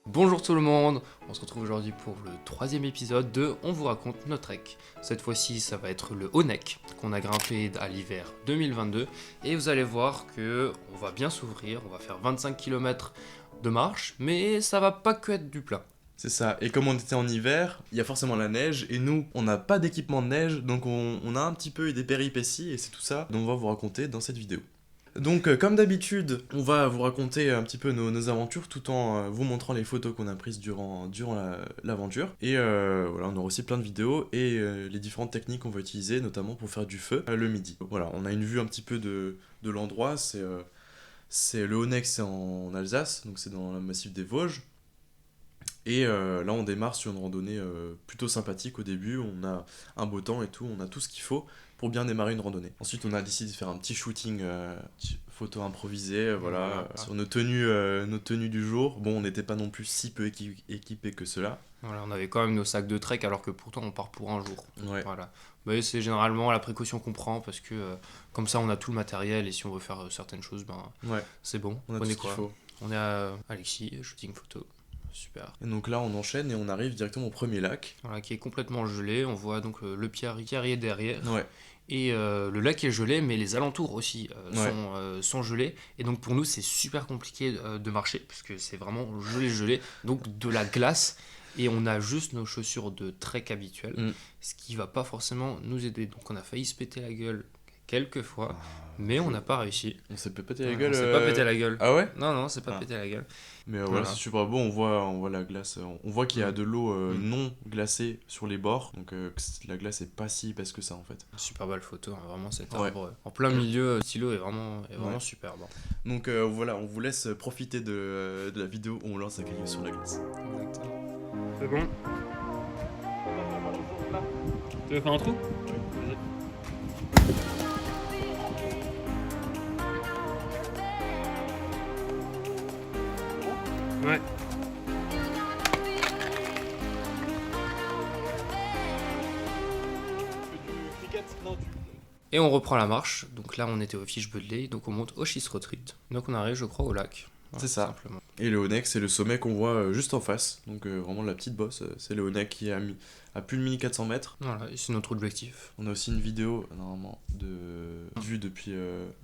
Bonjour tout le monde, on se retrouve aujourd'hui pour le troisième épisode de On vous raconte notre trek. Cette fois-ci ça va être le Haut-Neck qu'on a grimpé à l'hiver 2022 et vous allez voir que on va bien s'ouvrir, on va faire 25 km de marche mais ça va pas que être du plat. C'est ça, et comme on était en hiver, il y a forcément la neige, et nous, on n'a pas d'équipement de neige, donc on a un petit peu eu des péripéties, et c'est tout ça dont on va vous raconter dans cette vidéo. Donc comme d'habitude, on va vous raconter un petit peu nos aventures, tout en vous montrant les photos qu'on a prises durant l'aventure. Et voilà, on aura aussi plein de vidéos, et les différentes techniques qu'on va utiliser, notamment pour faire du feu le midi. Voilà, on a une vue un petit peu de l'endroit, c'est le Haut-Neck, c'est en Alsace, donc c'est dans le massif des Vosges. Et là, on démarre sur une randonnée plutôt sympathique au début. On a un beau temps et tout, on a tout ce qu'il faut pour bien démarrer une randonnée. Ensuite, on a décidé de faire un petit shooting photo improvisé, voilà, sur nos tenues du jour. Bon, on n'était pas non plus si peu équipés que cela. Voilà, on avait quand même nos sacs de trek alors que pourtant on part pour un jour. Ouais. Voilà. Mais c'est généralement la précaution qu'on prend parce que comme ça on a tout le matériel et si on veut faire certaines choses, Ouais, c'est bon. on a tout Prenez ce qu'il quoi. faut. On est à Alexis, shooting photo. Super. Et donc là, on enchaîne et on arrive directement au premier lac. Voilà, qui est complètement gelé. On voit donc le Pierrier derrière. Ouais, Et le lac est gelé, mais les alentours aussi Ouais. sont gelés. Et donc pour nous, c'est super compliqué de marcher, puisque c'est vraiment gelé. Donc de la glace. Et on a juste nos chaussures de trek habituelles, Mm. ce qui va pas forcément nous aider. Donc on a failli se péter la gueule quelques fois, mais on n'a pas réussi. On s'est pas pété la Ouais, gueule. on s'est pas pété la gueule. Ah ouais? Non, c'est pas Ah. pété la gueule. Mais voilà, Voilà. c'est super beau, on voit la glace, on voit qu'il y a de l'eau non glacée sur les bords, donc la glace est pas si épaisse que ça en fait. Super belle photo, hein, vraiment cet Ouais. arbre en plein milieu, le stylo est vraiment Ouais. superbe. Donc voilà, on vous laisse profiter de la vidéo où on lance la grille sur la glace. Exactement. C'est bon. Tu veux faire un trou? Ouais. Et on reprend la marche. Donc là, on était au Fish Budley, donc on monte au Schist Retreat. Donc on arrive, je crois, au lac. C'est ça. Simplement. Et le Haut-Neck, c'est le sommet qu'on voit juste en face, donc vraiment la petite bosse, c'est le Haut-Neck qui est à plus de 1400 mètres. Voilà, et c'est notre objectif. On a aussi une vidéo normalement vue depuis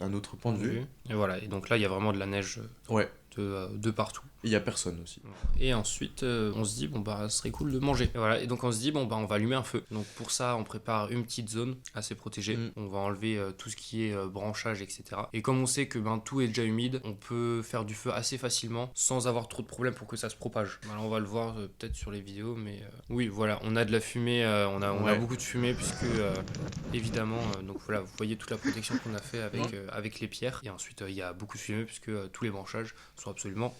un autre point de vue. Et voilà, et donc là, il y a vraiment de la neige Ouais, de partout. et il y a personne aussi. Et ensuite, on se dit, bon, bah, ce serait cool de manger. Et voilà, et donc on se dit, bon, bah, on va allumer un feu. Donc pour ça, on prépare une petite zone assez protégée. On va enlever tout ce qui est branchage, etc. Et comme on sait que tout est déjà humide, on peut faire du feu assez facilement sans avoir trop de problèmes pour que ça se propage. Voilà, on va le voir peut-être sur les vidéos, mais oui, voilà, on a de la fumée, on a beaucoup de fumée, puisque évidemment, donc voilà, vous voyez toute la protection qu'on a fait avec les pierres. Et ensuite, il y a beaucoup de fumée, puisque tous les branchages sont absolument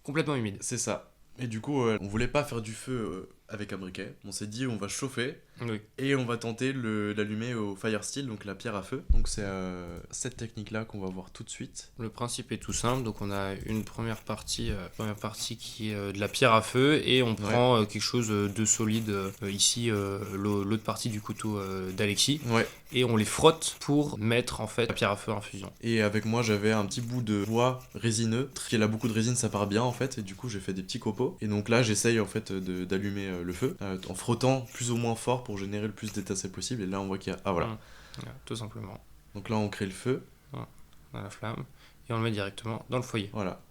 complètement humide. C'est ça. Et du coup, on voulait pas faire du feu avec un briquet. On s'est dit, on va chauffer Oui. et on va tenter d'allumer au fire steel, donc la pierre à feu. Donc c'est cette technique-là qu'on va voir tout de suite. Le principe est tout simple, donc on a une première partie qui est de la pierre à feu et on prend quelque chose de solide, ici l'autre partie du couteau d'Alexis, Ouais. et on les frotte pour mettre en fait la pierre à feu en fusion. Et avec moi, j'avais un petit bout de bois résineux. Qui a beaucoup de résine, ça part bien en fait. Et du coup, j'ai fait des petits copeaux. Et donc là, j'essaye en fait d'allumer le feu en frottant plus ou moins fort pour générer le plus d'étincelles possible. Et là, on voit qu'il y a. Ah voilà. Voilà, tout simplement. Donc là, on crée le feu. Dans la flamme et on le met directement dans le foyer. Voilà.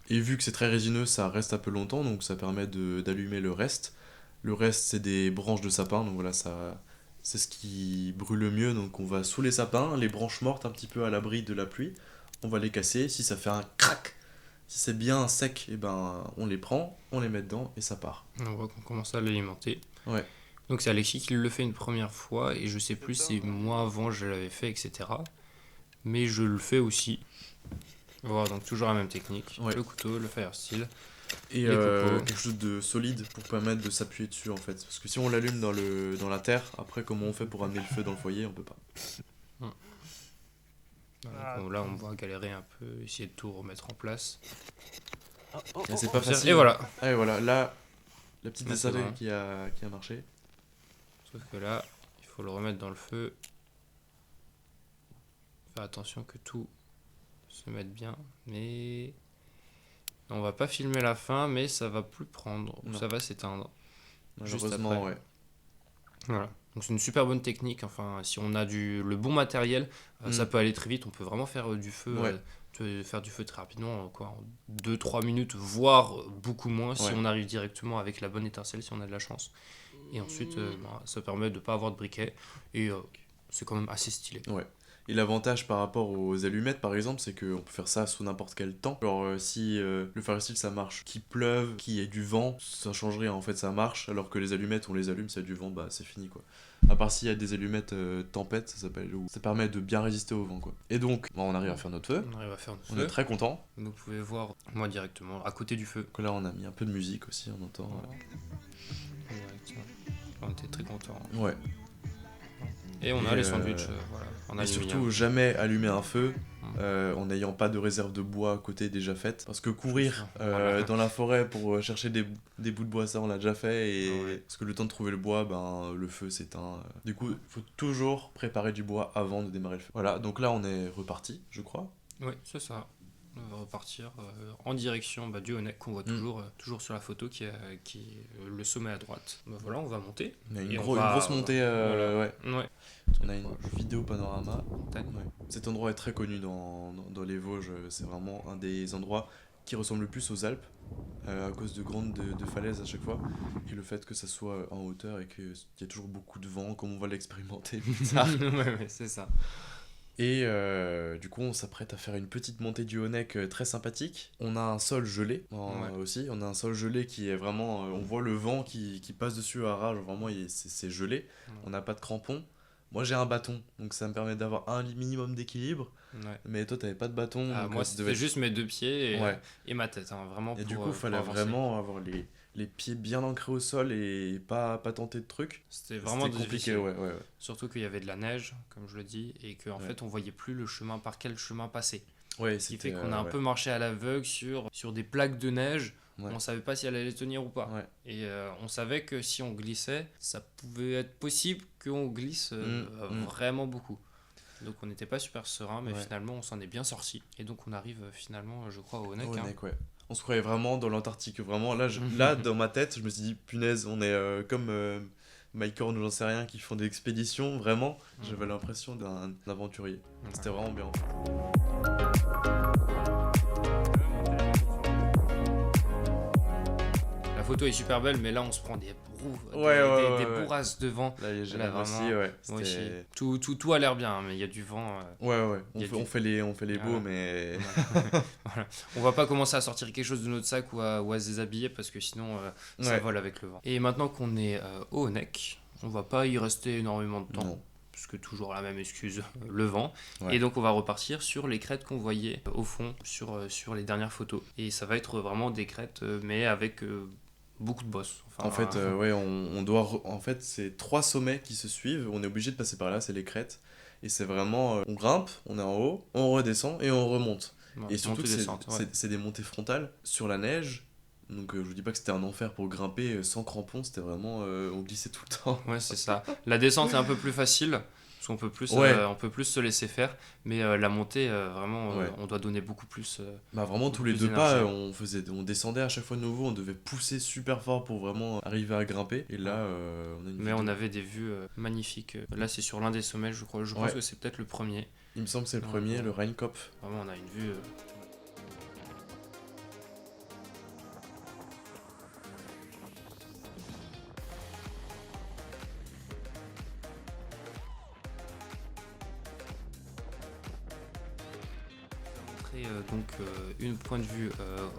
Et vu que c'est très résineux, ça reste un peu longtemps. Donc ça permet d'allumer le reste. Le reste, c'est des branches de sapin. Donc voilà, ça. C'est ce qui brûle le mieux, donc on va sous les sapins, les branches mortes un petit peu à l'abri de la pluie, on va les casser, si ça fait un crack, si c'est bien sec, et ben on les prend, on les met dedans et ça part. On voit qu'on commence à l'alimenter. Ouais. Donc c'est Alexis qui le fait une première fois et je sais plus si moi avant je l'avais fait, etc. Mais je le fais aussi. Voilà, donc toujours la même technique, le couteau, le fire steel. Et quelque chose de solide pour permettre de s'appuyer dessus en fait. Parce que si on l'allume dans la terre, après comment on fait pour amener le feu dans le foyer, on peut pas. Voilà, donc là, on va galérer un peu, essayer de tout remettre en place. Là, c'est pas facile. Et voilà. Ah, et voilà, là, la petite Là, c'est descente bon. qui a marché. Sauf que là, il faut le remettre dans le feu. Faire attention que tout se mette bien. Mais on va pas filmer la fin, mais ça va plus prendre. Ou Non. ça va s'éteindre. Malheureusement, après. ouais. Voilà. Donc c'est une super bonne technique. Enfin, si on a le bon matériel, ça peut aller très vite. On peut vraiment faire du feu. Ouais. Faire du feu très rapidement, quoi, en 2-3 minutes, voire beaucoup moins si Ouais. on arrive directement avec la bonne étincelle, si on a de la chance. Et ensuite, ça permet de ne pas avoir de briquet. Et c'est quand même assez stylé. Ouais. Et l'avantage par rapport aux allumettes, par exemple, c'est qu'on peut faire ça sous n'importe quel temps. Genre, si le fire steel ça marche, qu'il pleuve, qu'il y ait du vent, ça change rien en fait, ça marche. Alors que les allumettes, on les allume, s'il y a du vent, bah c'est fini quoi. À part s'il y a des allumettes tempête, ça s'appelle, où ça permet de bien résister au vent quoi. Et donc, on arrive à faire notre feu. On arrive à faire notre On feu. est très content. Vous pouvez voir, moi directement, à côté du feu. Donc là, on a mis un peu de musique aussi, on entend. Directement. On était très contents. Ouais. Et on Et a les sandwichs, voilà, en Et aluminium. surtout, jamais allumer un feu en n'ayant pas de réserve de bois à côté déjà faite. Parce que courir Voilà. dans la forêt pour chercher des bouts de bois, ça on l'a déjà fait. Et Ouais. parce que le temps de trouver le bois, ben, le feu s'éteint. Du coup, il faut toujours préparer du bois avant de démarrer le feu. Voilà, donc là on est reparti, je crois. Oui, c'est ça. On va repartir en direction du Honeck qu'on voit toujours sur la photo qui est le sommet à droite. Voilà, on va monter. On a Et une on grosse montée, voilà. ouais. Ouais. On a une vidéo panorama. Montagne. Ouais. Cet endroit est très connu dans les Vosges. C'est vraiment un des endroits qui ressemble le plus aux Alpes à cause de de falaises à chaque fois. Et le fait que ça soit en hauteur et qu'il y a toujours beaucoup de vent, comme on va l'expérimenter plus tard. ouais, c'est ça. Et du coup, on s'apprête à faire une petite montée du Honeck très sympathique. On a un sol gelé aussi. On a un sol gelé qui est vraiment. On voit le vent qui passe dessus à rage. Vraiment, c'est gelé. Ouais. On n'a pas de crampons. Moi, j'ai un bâton, donc ça me permet d'avoir un minimum d'équilibre. Ouais. Mais toi, t'avais pas de bâton. Ah, donc moi, ça c'était devait juste mes deux pieds Ouais. et ma tête. Vraiment Et du coup, il fallait avancer. vraiment avoir les pieds bien ancrés au sol et pas tenter de trucs. C'était vraiment compliqué, difficile. ouais. Surtout qu'il y avait de la neige, comme je le dis, et qu'en fait, on voyait plus le chemin par quel chemin passer. Ouais, Ce qui fait qu'on a un peu marché à l'aveugle sur des plaques de neige. Ouais. On savait pas si elle allait tenir ou pas. Ouais. Et on savait que si on glissait, ça pouvait être possible qu'on glisse vraiment beaucoup. Donc on n'était pas super serein, mais finalement on s'en est bien sorti. Et donc on arrive finalement, je crois, au Honeck. Ouais. On se croyait vraiment dans l'Antarctique. Vraiment, là, dans ma tête, je me suis dit, punaise, on est comme Mike Horn ou j'en sais rien, qui font des expéditions. Vraiment, j'avais l'impression d'un aventurier. C'était vraiment bien. La photo est super belle, mais là on se prend des bourrasques de vent. Là, j'ai Là, aussi, vraiment, ouais. moi aussi. Tout a l'air bien, hein, mais il y a du vent. Ouais. On fait les beaux, Voilà. mais. Voilà. On va pas commencer à sortir quelque chose de notre sac ou à se déshabiller parce que sinon ça vole avec le vent. Et maintenant qu'on est au Honeck, on va pas y rester énormément de temps. Non. Parce que toujours la même excuse, le vent. Ouais. Et donc on va repartir sur les crêtes qu'on voyait au fond sur les dernières photos. Et ça va être vraiment des crêtes, mais avec beaucoup de bosses. En fait, on doit. En fait, c'est 3 sommets qui se suivent. On est obligé de passer par là, c'est les crêtes. Et c'est vraiment. On grimpe, on est en haut, on redescend et on remonte. Et surtout que c'est des montées frontales sur la neige. Donc je vous dis pas que c'était un enfer pour grimper sans crampons, c'était vraiment. On glissait tout le temps. Ouais, c'est ça. La descente est un peu plus facile. Parce qu'on peut plus, on peut plus se laisser faire, mais la montée, vraiment, on doit donner beaucoup plus. Vraiment, tous les 2 pas, on descendait à chaque fois de nouveau, on devait pousser super fort pour vraiment arriver à grimper. Et là, on avait des vues magnifiques. Là, c'est sur l'un des sommets, je crois. Je pense que c'est peut-être le premier. Il me semble que c'est le premier, le Rheinkopf. Vraiment, on a une vue. Donc une point de vue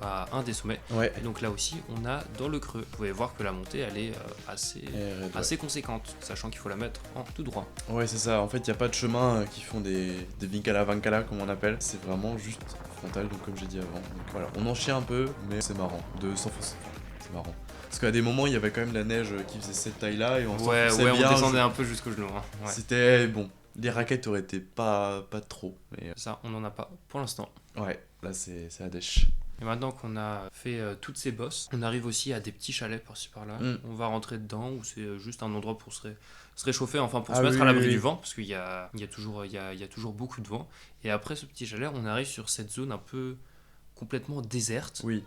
à un des sommets. Et donc là aussi on a dans le creux. Vous pouvez voir que la montée elle est assez conséquente, sachant qu'il faut la mettre en tout droit. Ouais, c'est ça, en fait il n'y a pas de chemin qui font des vincala vancala comme on appelle, c'est vraiment juste frontal, donc comme j'ai dit avant. Donc voilà, on en chie un peu, mais c'est marrant de s'enfoncer. C'est marrant. Parce qu'à des moments il y avait quand même la neige qui faisait cette taille là et on s'enfonçait bien. On descendait un peu jusqu'au genou. Hein. C'était bon. Les raquettes auraient été pas trop. Mais Ça, on n'en a pas pour l'instant. ouais, là c'est à dèche. Et maintenant qu'on a fait toutes ces bosses, on arrive aussi à des petits chalets par-ci par-là. On va rentrer dedans où c'est juste un endroit pour se réchauffer, enfin pour se mettre à l'abri du vent, parce qu'il y a toujours beaucoup de vent. Et après ce petit chalet, on arrive sur cette zone un peu complètement déserte. Oui.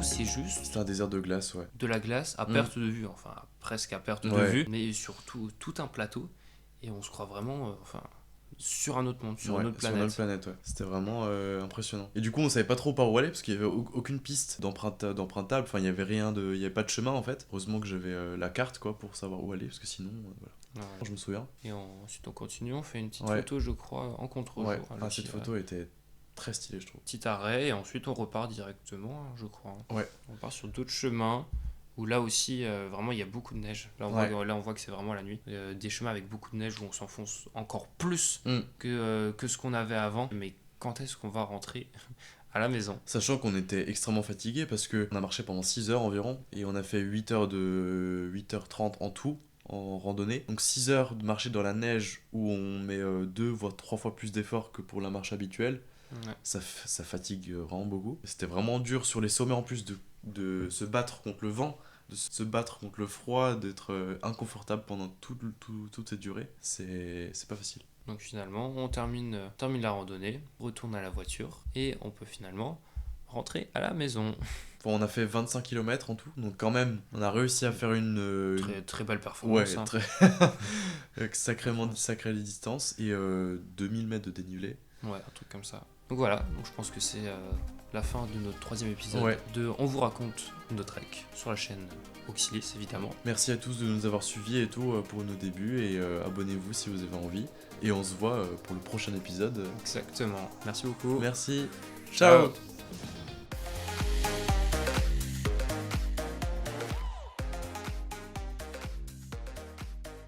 C'est juste C'est un désert de glace, ouais. de la glace à perte de vue, enfin presque à perte de vue, mais surtout tout un plateau, et on se croit vraiment sur un autre monde, sur une autre planète. Sur une autre planète, ouais. C'était vraiment impressionnant. Et du coup, on savait pas trop par où aller parce qu'il y avait aucune piste d'empruntable. Enfin, il y avait il y avait pas de chemin en fait. Heureusement que j'avais la carte quoi pour savoir où aller parce que sinon, voilà. Je me souviens. Et ensuite, on continue, on fait une petite photo, je crois, en contre-jour. Ouais. Cette photo était très stylée, je trouve. Petit arrêt, et ensuite on repart directement, je crois. Ouais. On part sur d'autres chemins. Où là aussi, vraiment, il y a beaucoup de neige. Là, on voit que c'est vraiment la nuit. Des chemins avec beaucoup de neige où on s'enfonce encore plus que ce qu'on avait avant. Mais quand est-ce qu'on va rentrer à la maison? Sachant qu'on était extrêmement fatigués parce qu'on a marché pendant 6 heures environ. Et on a fait 8h30 en tout, en randonnée. Donc 6 heures de marcher dans la neige où on met 2 voire 3 fois plus d'efforts que pour la marche habituelle. Ouais. Ça fatigue vraiment beaucoup. C'était vraiment dur sur les sommets en plus de se battre contre le vent, de se battre contre le froid, d'être inconfortable pendant toute cette durée. C'est pas facile. Donc finalement, on termine la randonnée, retourne à la voiture et on peut finalement rentrer à la maison. Bon, on a fait 25 km en tout, donc quand même, on a réussi à faire une... Très belle performance. Ouais, sacrée distance et 2000 mètres de dénivelé. Ouais, un truc comme ça. Donc voilà, donc je pense que c'est la fin de notre 3e épisode de On vous raconte nos treks sur la chaîne Auxilis évidemment. Merci à tous de nous avoir suivis et tout pour nos débuts et abonnez-vous si vous avez envie. Et on se voit pour le prochain épisode. Exactement. Merci beaucoup. Merci. Ciao.